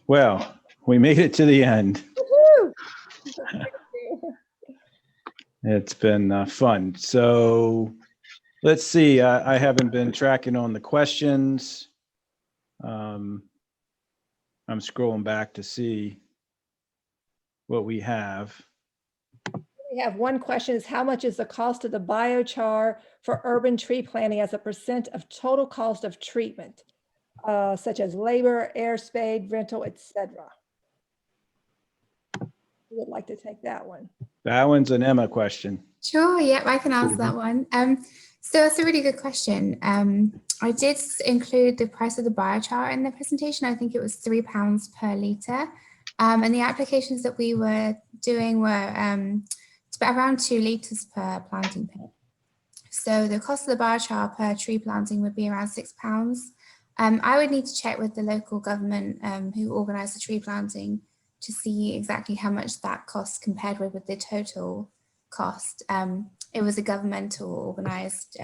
Well, we made it to the end. Woohoo! It's been fun. So let's see. I haven't been tracking on the questions. I'm scrolling back to see what we have. We have one question is how much is the cost of the biochar for urban tree planting as a % of total cost of treatment, such as labor, air spade, rental, etc. Who would like to take that one? That one's an Emma question. Sure, yep, I can answer that one. So that's a really good question. I did include the price of the biochar in the presentation. I think it was £3 per litre. And the applications that we were doing were around 2 litres per planting pit. So the cost of the biochar per tree planting would be around £6. I would need to check with the local government who organised the tree planting to see exactly how much that cost compared with the total cost. It was a governmental organised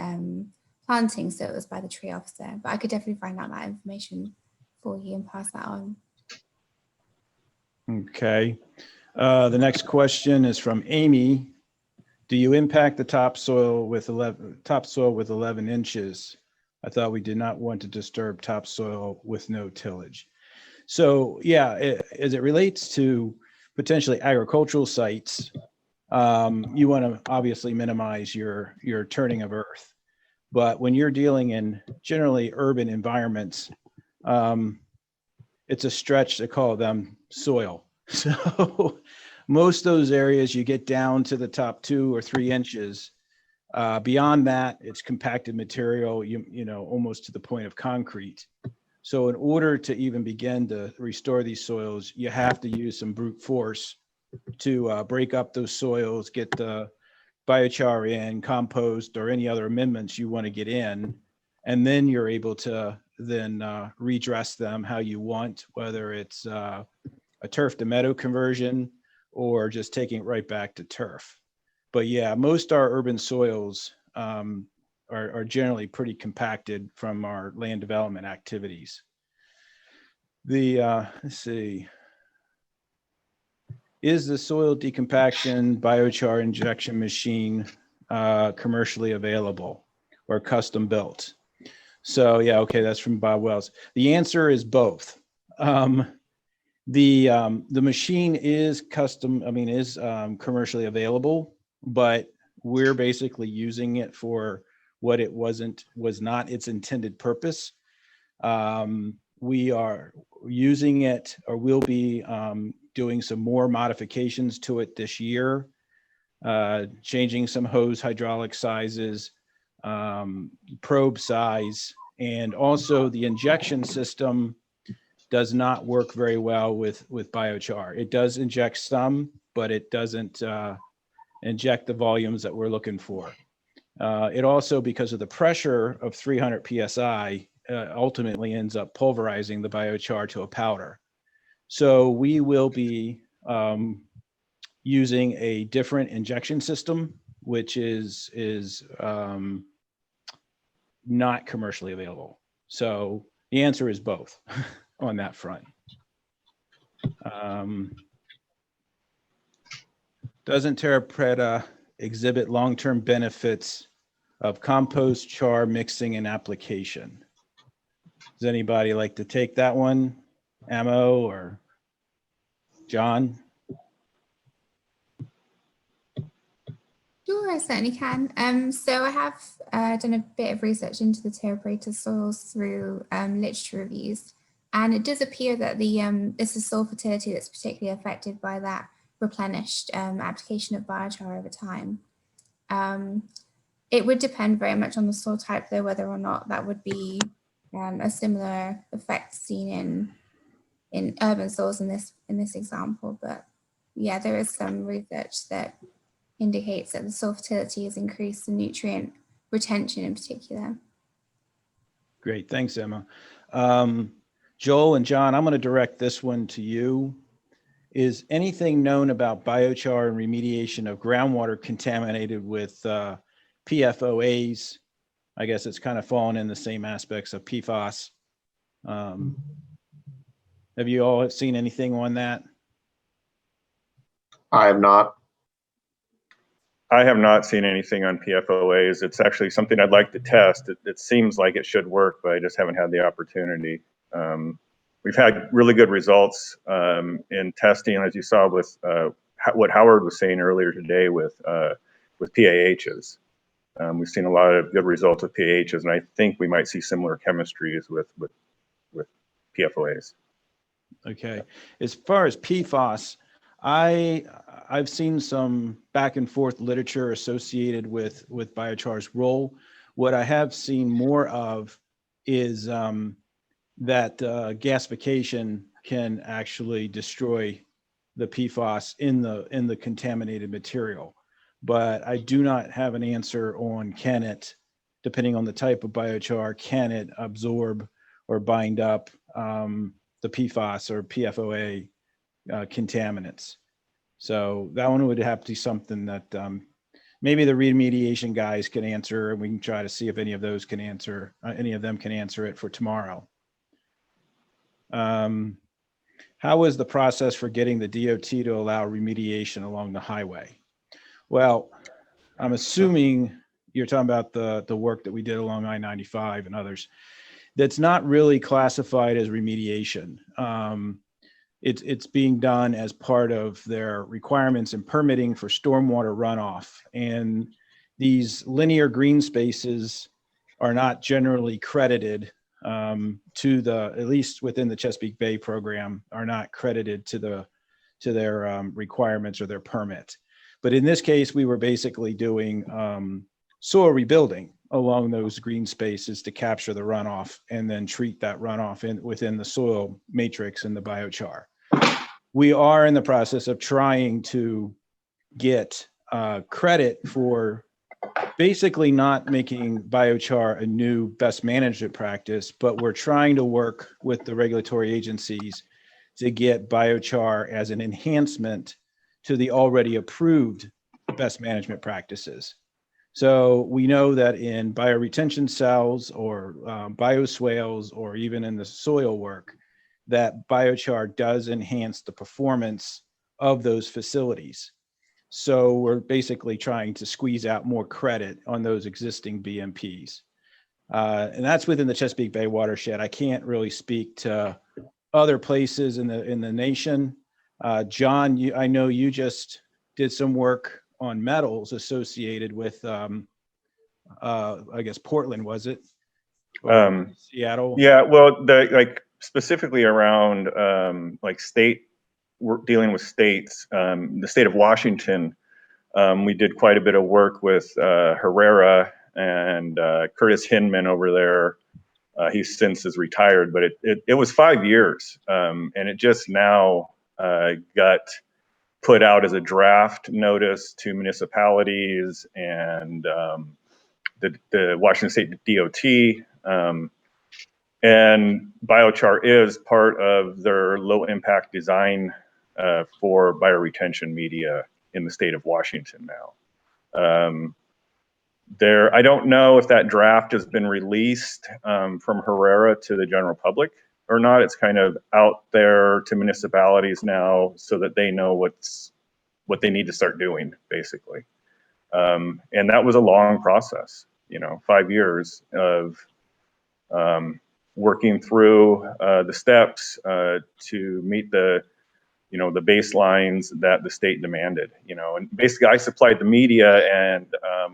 planting, so it was by the tree officer, but I could definitely find out that information for you and pass that on. Okay. The next question is from Amy. Do you impact the topsoil with 11 inches? I thought we did not want to disturb topsoil with no tillage. So yeah, as it relates to potentially agricultural sites, you want to obviously minimize your turning of earth. But when you're dealing in generally urban environments, it's a stretch to call them soil. So most of those areas you get down to the top 2 or 3 inches. Beyond that, it's compacted material, you know, almost to the point of concrete. So in order to even begin to restore these soils, you have to use some brute force to break up those soils, get the biochar in, compost, or any other amendments you want to get in. And then you're able to then redress them how you want, whether it's a turf to meadow conversion or just taking it right back to turf. But yeah, most our urban soils are generally pretty compacted from our land development activities. Let's see. Is the soil decompaction biochar injection machine commercially available or custom built? So yeah, okay, that's from Bob Wells. The answer is both. The machine is commercially available, but we're basically using it for what it was not its intended purpose. We are using it, or will be doing some more modifications to it this year, changing some hose hydraulic sizes, probe size, and also the injection system does not work very well with biochar. It does inject some, but it doesn't inject the volumes that we're looking for. It also, because of the pressure of 300 PSI, ultimately ends up pulverizing the biochar to a powder. So we will be using a different injection system, which is not commercially available. So the answer is both on that front. Doesn't Terra Preta exhibit long-term benefits of compost char mixing and application? Does anybody like to take that one? Ammo or John? Sure, I certainly can. So I have done a bit of research into the Terra Preta soils through literature reviews, and it does appear that it's the soil fertility that's particularly affected by that replenished application of biochar over time. It would depend very much on the soil type, though, whether or not that would be a similar effect seen in urban soils in this example. But yeah, there is some research that indicates that the soil fertility has increased the nutrient retention in particular. Great, thanks, Emma. Joel and John, I'm going to direct this one to you. Is anything known about biochar and remediation of groundwater contaminated with PFOAs? I guess it's kind of fallen in the same aspects of PFAS. Have you all seen anything on that? I have not. I have not seen anything on PFOAs. It's actually something I'd like to test. It seems like it should work, but I just haven't had the opportunity. We've had really good results in testing, as you saw with what Howard was saying earlier today with PAHs. We've seen a lot of good results with PAHs, and I think we might see similar chemistries with PFOAs. Okay. As far as PFAS, I've seen some back and forth literature associated with biochar's role. What I have seen more of is that gasification can actually destroy the PFAS in the contaminated material. But I do not have an answer on can it, depending on the type of biochar, can it absorb or bind up the PFAS or PFOA contaminants. So that one would have to be something that maybe the remediation guys can answer, and we can try to see if any of those can answer, any of them can answer it for tomorrow. How is the process for getting the DOT to allow remediation along the highway? Well, I'm assuming you're talking about the work that we did along I-95 and others. That's not really classified as remediation. It's being done as part of their requirements and permitting for stormwater runoff. And these linear green spaces are not generally credited to at least within the Chesapeake Bay program, are not credited to their requirements or their permit. But in this case, we were basically doing soil rebuilding along those green spaces to capture the runoff and then treat that runoff within the soil matrix and the biochar. We are in the process of trying to get credit for basically not making biochar a new best management practice, but we're trying to work with the regulatory agencies to get biochar as an enhancement to the already approved best management practices. So we know that in bioretention cells or bioswales or even in the soil work, that biochar does enhance the performance of those facilities. So we're basically trying to squeeze out more credit on those existing BMPs. And that's within the Chesapeake Bay watershed. I can't really speak to other places in the nation. John, I know you just did some work on metals associated with, I guess Portland, was it? Or Seattle? Yeah, well, like specifically around like we're dealing with states. The state of Washington, we did quite a bit of work with Herrera and Curtis Hinman over there. He since is retired, but it was 5 years, and it just now got put out as a draft notice to municipalities and the Washington State DOT. And biochar is part of their low impact design for bioretention media in the state of Washington now. I don't know if that draft has been released from Herrera to the general public or not. It's kind of out there to municipalities now so that they know what they need to start doing, basically. And that was a long process, 5 years of working through the steps to meet the baselines that the state demanded, and basically I supplied the media and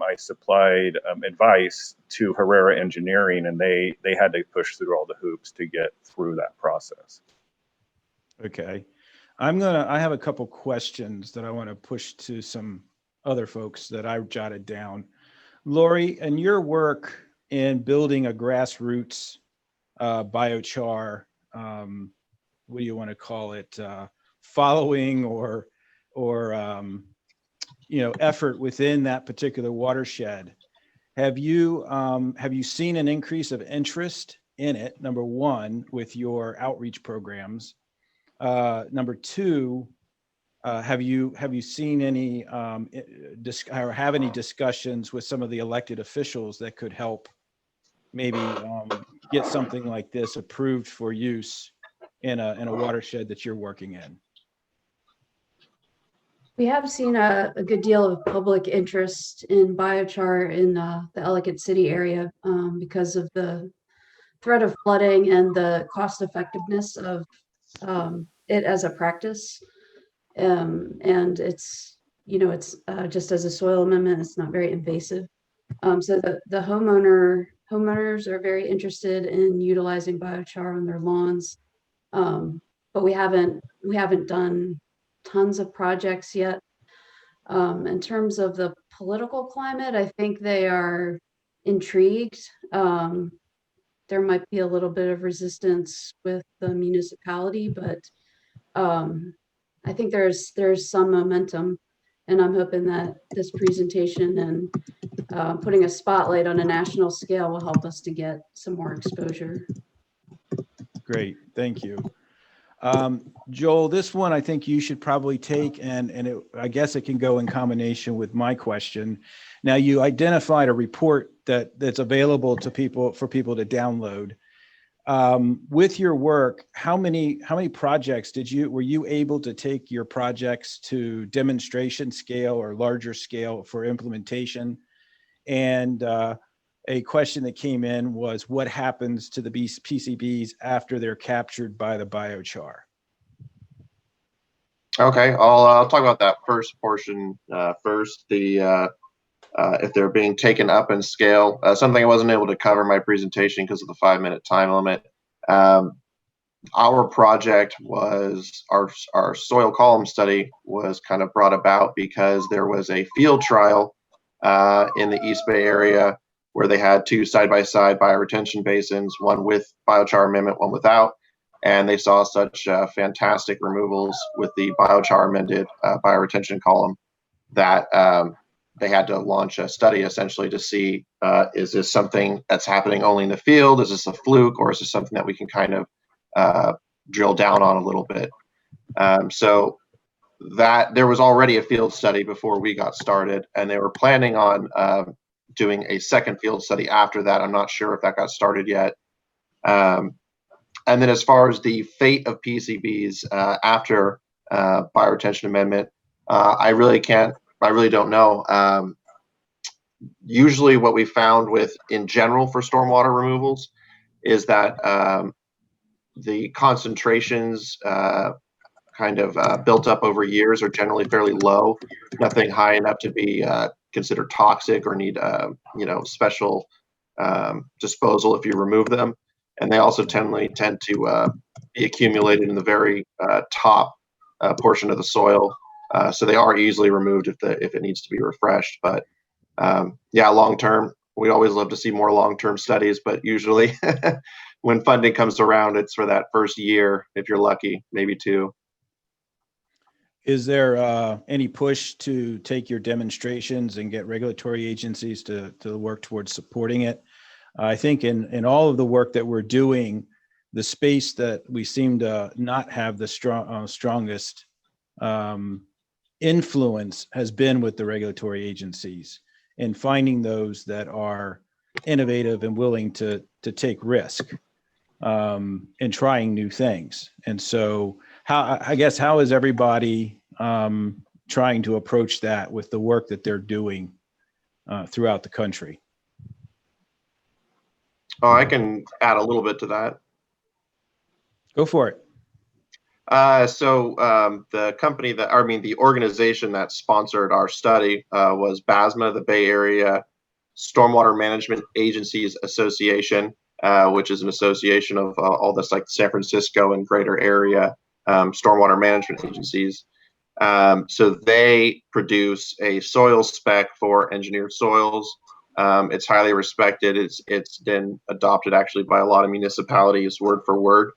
I supplied advice to Herrera Engineering, and they had to push through all the hoops to get through that process. Okay. I have a couple questions that I want to push to some other folks that I jotted down. Lori, in your work in building a grassroots biochar, what do you want to call it? Following or effort within that particular watershed. Have you seen an increase of interest in it? Number one, with your outreach programs. Number two, have you seen any or have any discussions with some of the elected officials that could help maybe get something like this approved for use in a watershed that you're working in? We have seen a good deal of public interest in biochar in the Ellicott City area because of the threat of flooding and the cost effectiveness of it as a practice. And it's, it's just as a soil amendment, it's not very invasive. So the homeowners are very interested in utilizing biochar on their lawns. But we haven't done tons of projects yet. In terms of the political climate, I think they are intrigued. There might be a little bit of resistance with the municipality, but I think there's some momentum, and I'm hoping that this presentation and putting a spotlight on a national scale will help us to get some more exposure. Great, thank you. Joel, this one I think you should probably take, and I guess it can go in combination with my question. Now, you identified a report that's available to people for people to download. With your work, how many projects were you able to take your projects to demonstration scale or larger scale for implementation? And a question that came in was, what happens to the PCBs after they're captured by the biochar? Okay, I'll talk about that first portion first. If they're being taken up in scale, something I wasn't able to cover in my presentation because of the 5-minute time limit. Our project was our soil column study was kind of brought about because there was a field trial in the East Bay area where they had 2 side-by-side bioretention basins, one with biochar amendment, one without, and they saw such fantastic removals with the biochar amended bioretention column that they had to launch a study essentially to see, is this something that's happening only in the field? Is this a fluke, or is this something that we can kind of drill down on a little bit? So that there was already a field study before we got started, and they were planning on doing a second field study after that. I'm not sure if that got started yet. And then as far as the fate of PCBs after bioretention amendment, I really don't know. Usually what we found in general for stormwater removals is that the concentrations kind of built up over years are generally fairly low, nothing high enough to be considered toxic or need special disposal if you remove them. And they also tend to be accumulated in the very top portion of the soil. So they are easily removed if it needs to be refreshed. But yeah, long term, we always love to see more long-term studies, but usually when funding comes around, it's for that first year, if you're lucky, maybe 2. Is there any push to take your demonstrations and get regulatory agencies to work towards supporting it? I think in all of the work that we're doing, the space that we seem to not have the strongest influence has been with the regulatory agencies in finding those that are innovative and willing to take risk and trying new things. And so how is everybody trying to approach that with the work that they're doing throughout the country? Oh, I can add a little bit to that. Go for it. So the organization that sponsored our study was BASMA, the Bay Area Stormwater Management Agencies Association, which is an association of all this like San Francisco and greater area stormwater management agencies. So they produce a soil spec for engineered soils. It's highly respected. It's been adopted actually by a lot of municipalities word for word.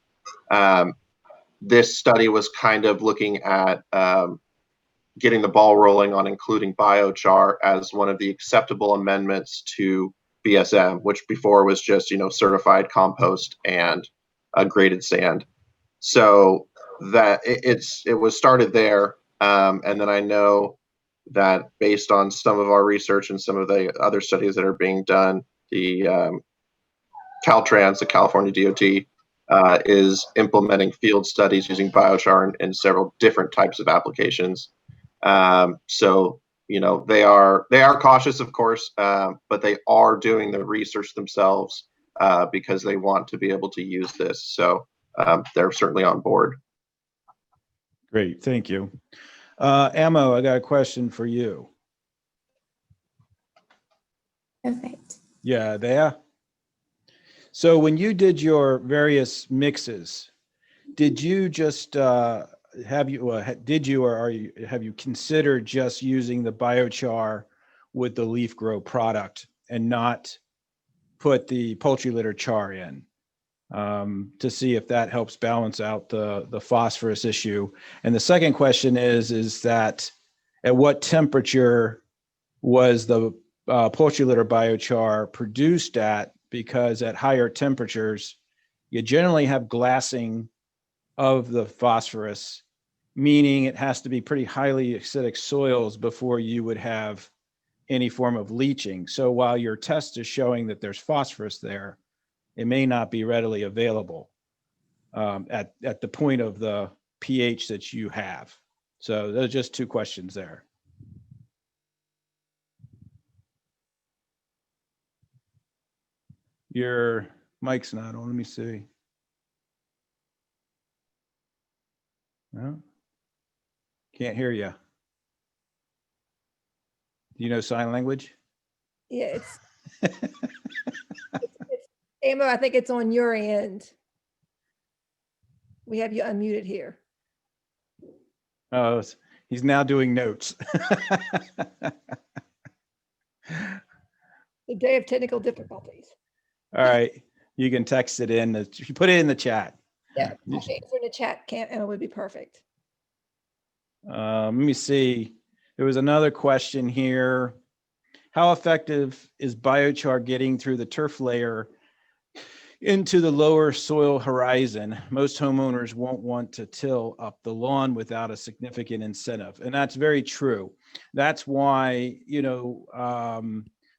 This study was kind of looking at getting the ball rolling on including biochar as one of the acceptable amendments to BSM, which before was just, certified compost and graded sand. So that it was started there. And then I know that based on some of our research and some of the other studies that are being done, the Caltrans, the California DOT, is implementing field studies using biochar in several different types of applications. So they are cautious, of course, but they are doing the research themselves because they want to be able to use this. So they're certainly on board. Great, thank you. Amo, I got a question for you. Perfect. Yeah, there. So when you did your various mixes, did you just have you considered just using the biochar with the leaf grow product and not put the poultry litter char in to see if that helps balance out the phosphorus issue? And the second question is that at what temperature was the poultry litter biochar produced at? Because at higher temperatures, you generally have glassing of the phosphorus, meaning it has to be pretty highly acidic soils before you would have any form of leaching. So while your test is showing that there's phosphorus there, it may not be readily available at the point of the pH that you have. So those are just two questions there. Your mic's not on. Let me see. No, can't hear you. Do you know sign language? Yeah, it's Amo, I think it's on your end. We have you unmuted here. Oh, he's now doing notes. The day of technical difficulties. All right, you can text it in. You put it in the chat. Yeah, answer in the chat, and it would be perfect. Let me see. There was another question here. How effective is biochar getting through the turf layer into the lower soil horizon? Most homeowners won't want to till up the lawn without a significant incentive. And that's very true. That's why,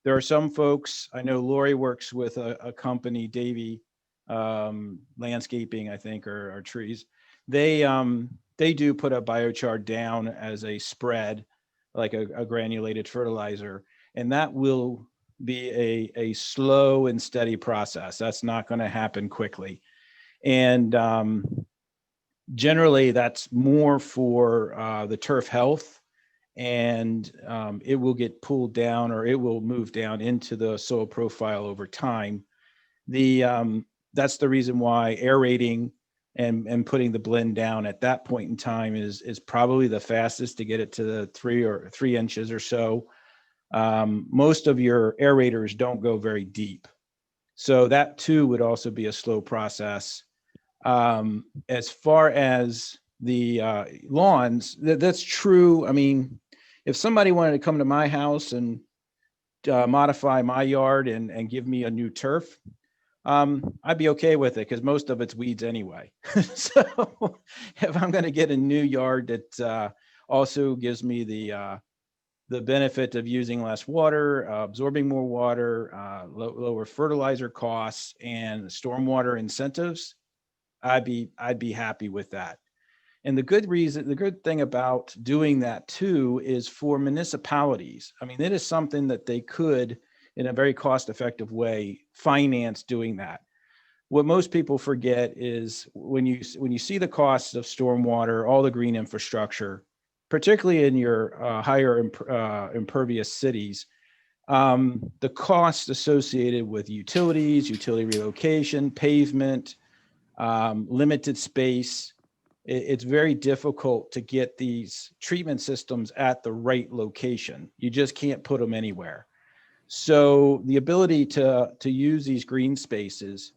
there are some folks, I know Lori works with a company, Davy Landscaping, I think, or Trees. They do put a biochar down as a spread, like a granulated fertilizer, and that will be a slow and steady process. That's not going to happen quickly. And generally that's more for the turf health, and it will get pulled down, or it will move down into the soil profile over time. That's the reason why aerating and putting the blend down at that point in time is probably the fastest to get it to the 3 inches or so. Most of your aerators don't go very deep. So that too would also be a slow process. As far as the lawns, that's true. I mean, if somebody wanted to come to my house and modify my yard and give me a new turf, I'd be okay with it because most of it's weeds anyway. So if I'm going to get a new yard that also gives me the benefit of using less water, absorbing more water, lower fertilizer costs, and stormwater incentives, I'd be happy with that. And the good thing about doing that too is for municipalities. I mean, it is something that they could, in a very cost-effective way, finance doing that. What most people forget is when you see the costs of stormwater, all the green infrastructure, particularly in your higher impervious cities, the costs associated with utilities, utility relocation, pavement, limited space, it's very difficult to get these treatment systems at the right location. You just can't put them anywhere. So the ability to use these green spaces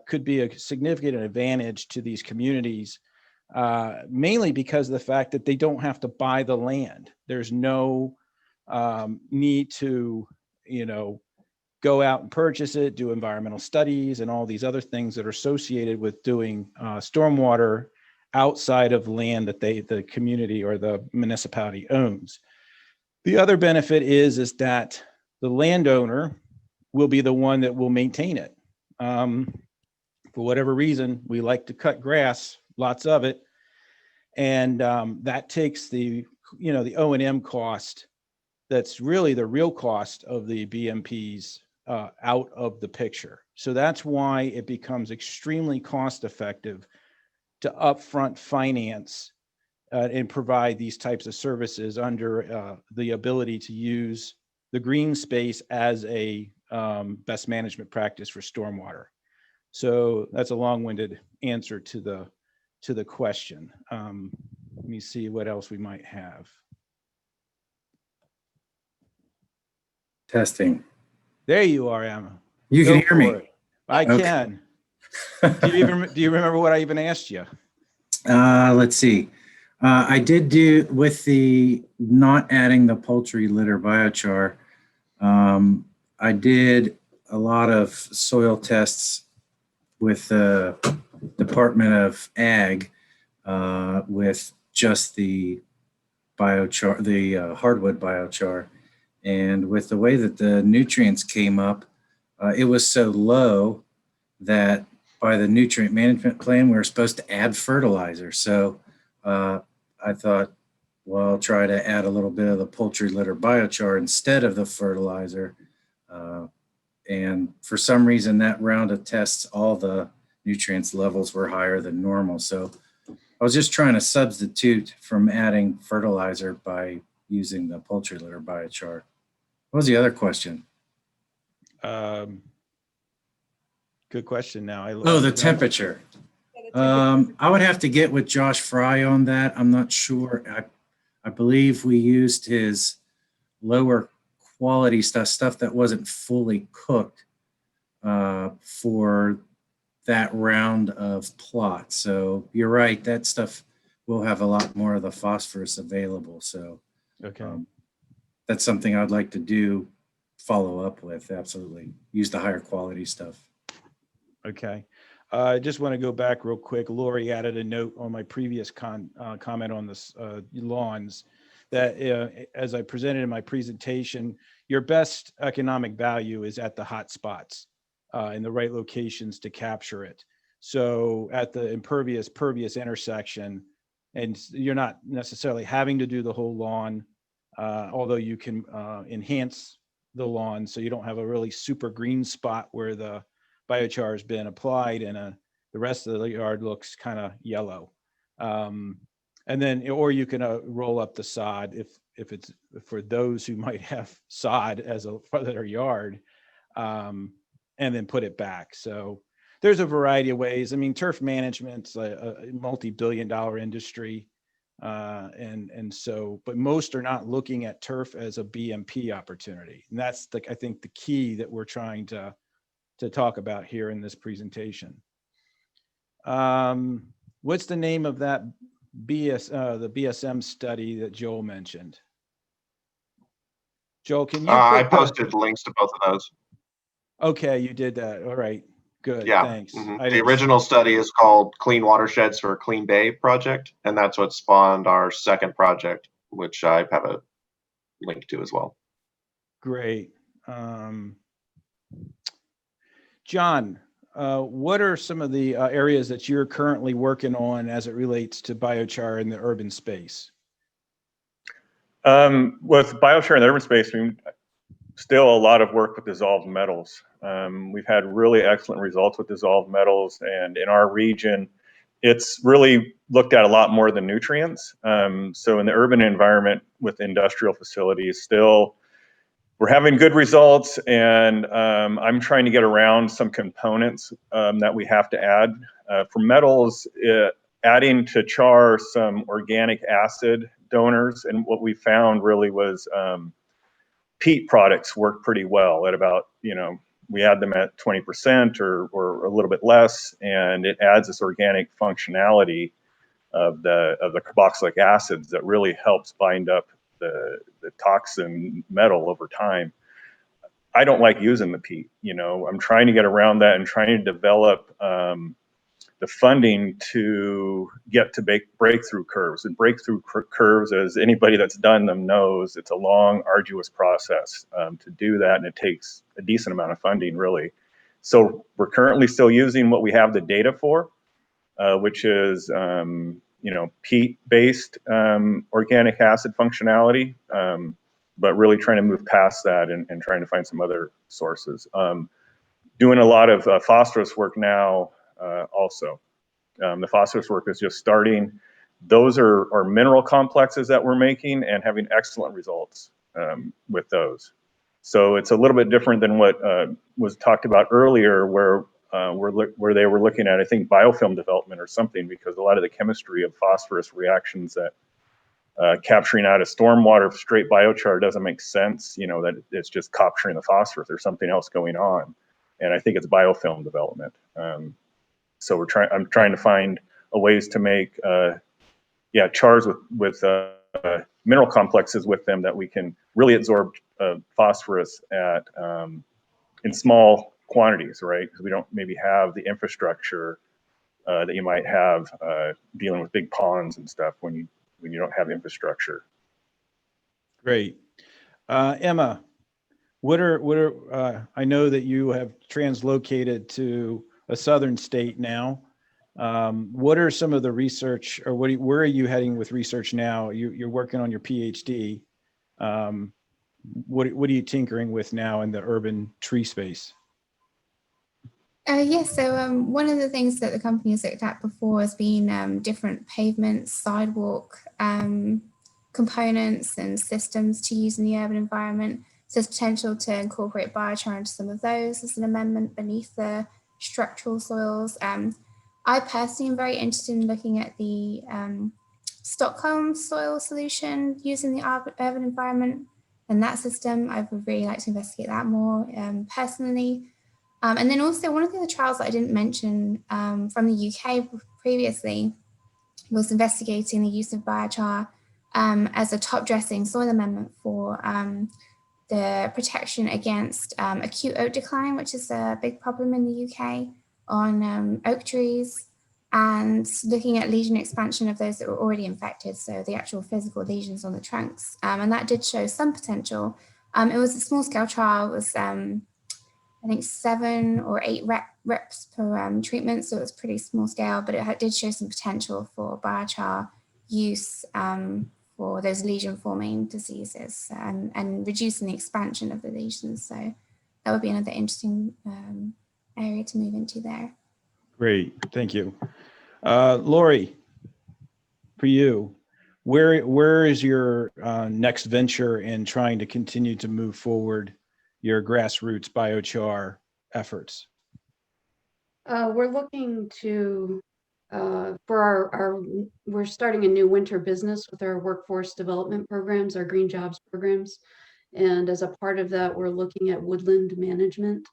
could be a significant advantage to these communities, mainly because of the fact that they don't have to buy the land. There's no need to, go out and purchase it, do environmental studies, and all these other things that are associated with doing stormwater outside of land that the community or the municipality owns. The other benefit is that the landowner will be the one that will maintain it. For whatever reason, we like to cut grass, lots of it. And that takes the, the O&M cost, that's really the real cost of the BMPs out of the picture. So that's why it becomes extremely cost effective to upfront finance and provide these types of services under the ability to use the green space as a best management practice for stormwater. So that's a long-winded answer to the question. Let me see what else we might have. Testing. There you are, Emma. You Go can hear for me. it. I Okay. can. Do you remember what I even asked you? Let's see. I did do with the not adding the poultry litter biochar. I did a lot of soil tests with the Department of Ag with just the biochar, the hardwood biochar. And with the way that the nutrients came up, it was so low that by the nutrient management plan, we were supposed to add fertilizer. So I thought, well, I'll try to add a little bit of the poultry litter biochar instead of the fertilizer. And for some reason, that round of tests, all the nutrients levels were higher than normal. So I was just trying to substitute from adding fertilizer by using the poultry litter biochar. What was the other question? Good question. Now, The temperature. I would have to get with Josh Fry on that. I'm not sure. I believe we used his lower quality stuff that wasn't fully cooked for that round of plot. So you're right, that stuff will have a lot more of the phosphorus available. So okay, that's something I'd like to do, follow up with. Absolutely, use the higher quality stuff. Okay. I just want to go back real quick. Lori added a note on my previous comment on this lawns that as I presented in my presentation, your best economic value is at the hot spots in the right locations to capture it. So at the impervious-pervious intersection, and you're not necessarily having to do the whole lawn, although you can enhance the lawn so you don't have a really super green spot where the biochar has been applied and the rest of the yard looks kind of yellow. And then, or you can roll up the sod if it's for those who might have sod as a part of their yard, and then put it back. So there's a variety of ways. I mean, turf management's a multi-billion-dollar industry. And so, but most are not looking at turf as a BMP opportunity. And that's I think the key that we're trying to talk about here in this presentation. What's the name of that the BSM study that Joel mentioned? Joel, can you? I posted links to both of those. Okay, you did that. All right, good. Yeah. Thanks. The original study is called Clean Watersheds for a Clean Bay project, and that's what spawned our second project, which I have a link to as well. Great. John, what are some of the areas that you're currently working on as it relates to biochar in the urban space? With biochar in the urban space, still a lot of work with dissolved metals. We've had really excellent results with dissolved metals, and in our region, it's really looked at a lot more than nutrients. So in the urban environment with industrial facilities, still we're having good results, and I'm trying to get around some components that we have to add. For metals, adding to char some organic acid donors, and what we found really was peat products work pretty well at about, we had them at 20% or a little bit less, and it adds this organic functionality of the carboxylic acids that really helps bind up the toxin metal over time. I don't like using the peat. I'm trying to get around that and trying to develop the funding to get to breakthrough curves. And breakthrough curves, as anybody that's done them knows, it's a long, arduous process to do that, and it takes a decent amount of funding, really. So we're currently still using what we have the data for, which is, peat-based organic acid functionality, but really trying to move past that and trying to find some other sources. Doing a lot of phosphorus work now also. The phosphorus work is just starting. Those are mineral complexes that we're making and having excellent results with those. So it's a little bit different than what was talked about earlier, where they were looking at, I think, biofilm development or something, because a lot of the chemistry of phosphorus reactions that capturing out of stormwater straight biochar doesn't make sense. That it's just capturing the phosphorus. There's something else going on, and I think it's biofilm development. So I'm trying to find ways to make chars with mineral complexes with them that we can really absorb phosphorus at in small quantities, right? Because we don't maybe have the infrastructure that you might have dealing with big ponds and stuff when you don't have infrastructure. Great. Emma, what are I know that you have translocated to a southern state now. What are some of the research, or where are you heading with research now? You're working on your PhD. What are you tinkering with now in the urban tree space? Yes, so one of the things that the company has looked at before has been different pavements, sidewalk components and systems to use in the urban environment. So there's potential to incorporate biochar into some of those as an amendment beneath the structural soils. I personally am very interested in looking at the Stockholm soil solution used in the urban environment and that system. I would really like to investigate that more personally. And then also one of the other trials that I didn't mention from the UK previously was investigating the use of biochar as a top dressing soil amendment for the protection against acute oak decline, which is a big problem in the UK on oak trees, and looking at lesion expansion of those that were already infected, so the actual physical lesions on the trunks. And that did show some potential. It was a small scale trial. It was I think 7 or 8 reps per treatment, so it was pretty small scale, but it did show some potential for biochar use for those lesion forming diseases and reducing the expansion of the lesions. So that would be another interesting area to move into there. Great, thank you. Lori, for you, where is your next venture in trying to continue to move forward your grassroots biochar efforts? We're looking to, we're starting a new winter business with our workforce development programs, our green jobs programs. And as a part of that, we're looking at woodland management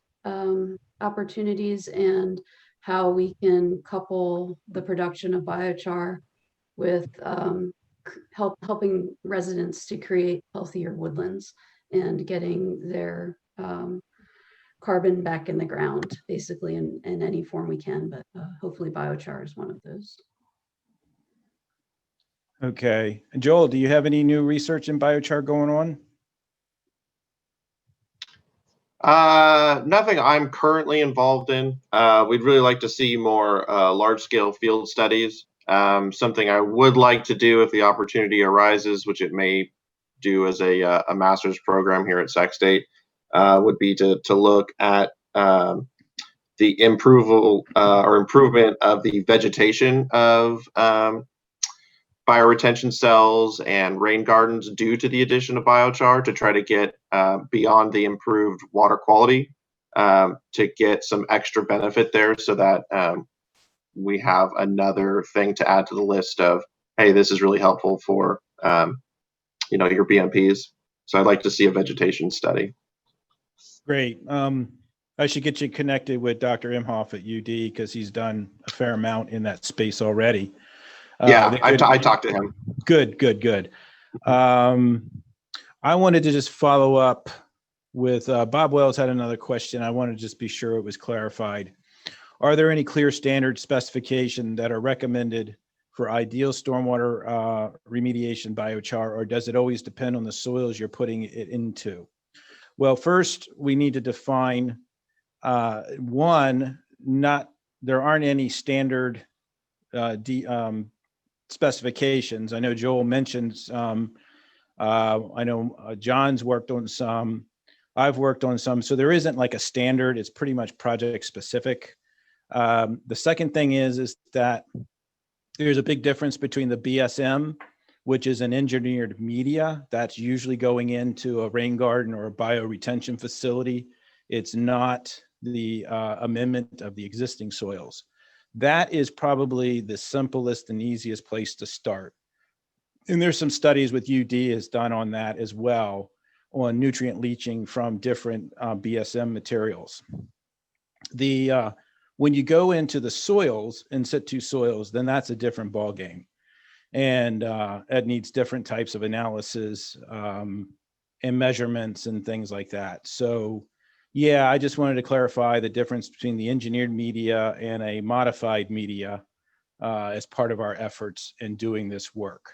opportunities and how we can couple the production of biochar with helping residents to create healthier woodlands and getting their carbon back in the ground, basically in any form we can, but hopefully biochar is one of those. Okay, and Joel, do you have any new research in biochar going on? Nothing I'm currently involved in. We'd really like to see more large-scale field studies. Something I would like to do if the opportunity arises, which it may do as a master's program here at Sac State, would be to look at the improvement of the vegetation of bioretention cells and rain gardens due to the addition of biochar, to try to get beyond the improved water quality, to get some extra benefit there, so that we have another thing to add to the list of, hey, this is really helpful for your BMPs. So I'd like to see a vegetation study. Great. I should get you connected with Dr. Imhoff at UD, because he's done a fair amount in that space already. Yeah, I talked to him. Good. I wanted to just follow up with Bob Wells had another question. I wanted to just be sure it was clarified. Are there any clear standard specification that are recommended for ideal stormwater remediation biochar, or does it always depend on the soils you're putting it into? Well, first, we need to define one, there aren't any standard specifications. I know Joel mentioned some. I know John's worked on some. I've worked on some. So there isn't like a standard. It's pretty much project specific. The second thing is that there's a big difference between the BSM, which is an engineered media that's usually going into a rain garden or a bioretention facility. It's not the amendment of the existing soils. That is probably the simplest and easiest place to start. And there's some studies with UD has done on that as well, on nutrient leaching from different BSM materials. When you go into the soils, in situ soils, then that's a different ballgame. And it needs different types of analysis and measurements and things like that. So yeah, I just wanted to clarify the difference between the engineered media and a modified media as part of our efforts in doing this work.